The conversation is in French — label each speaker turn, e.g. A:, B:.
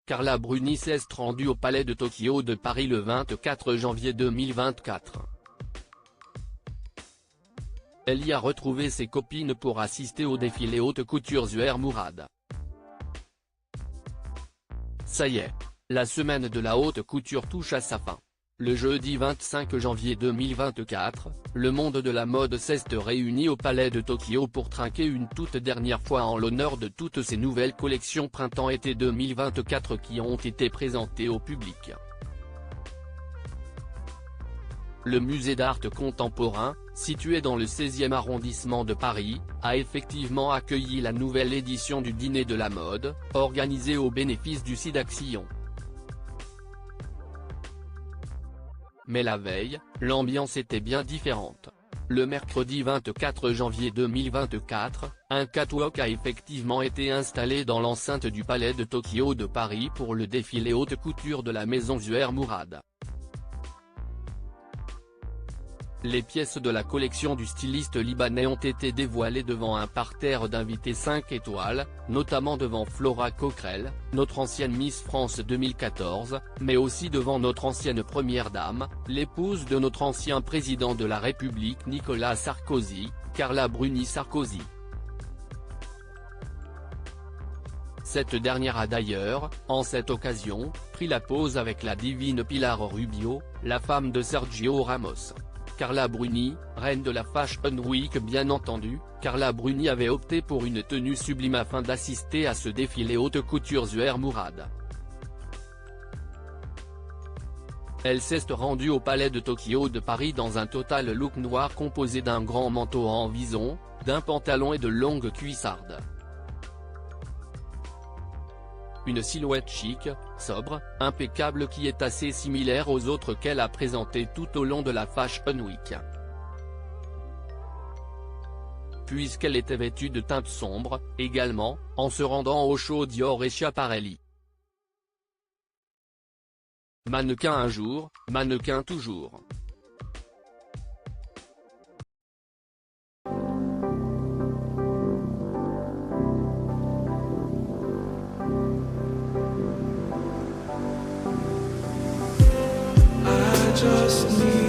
A: Carla Bruni s'est rendue au Palais de Tokyo de Paris le 24 janvier 2024. Elle y a retrouvé ses copines pour assister au défilé haute couture Zuhair Mourad. Ça y est, la semaine de la haute couture touche à sa fin. Le jeudi 25 janvier 2024, le monde de la mode s'est réuni au Palais de Tokyo pour trinquer une toute dernière fois en l'honneur de toutes ces nouvelles collections printemps-été 2024 qui ont été présentées au public. Le musée d'art contemporain, situé dans le 16e arrondissement de Paris, a effectivement accueilli la nouvelle édition du Dîner de la mode, organisé au bénéfice du SIDAction. Mais la veille, l'ambiance était bien différente. Le mercredi 24 janvier 2024, un catwalk a effectivement été installé dans l'enceinte du Palais de Tokyo de Paris pour le défilé haute couture de la maison Zuhair Mourad. Les pièces de la collection du styliste libanais ont été dévoilées devant un parterre d'invités 5 étoiles, notamment devant Flora Coquerel, notre ancienne Miss France 2014, mais aussi devant notre ancienne première dame, l'épouse de notre ancien président de la République Nicolas Sarkozy, Carla Bruni Sarkozy. Cette dernière a d'ailleurs, en cette occasion, pris la pose avec la divine Pilar Rubio, la femme de Sergio Ramos. Carla Bruni, reine de la Fashion Week bien entendu, Carla Bruni avait opté pour une tenue sublime afin d'assister à ce défilé haute couture Zuhair Mourad. Elle s'est rendue au Palais de Tokyo de Paris dans un total look noir composé d'un grand manteau en vison, d'un pantalon et de longues cuissardes. Une silhouette chic, sobre, impeccable qui est assez similaire aux autres qu'elle a présentées tout au long de la Fashion Week. Puisqu'elle était vêtue de teinte sombre, également, en se rendant au show Dior et Schiaparelli. Mannequin un jour, mannequin toujours.
B: Just need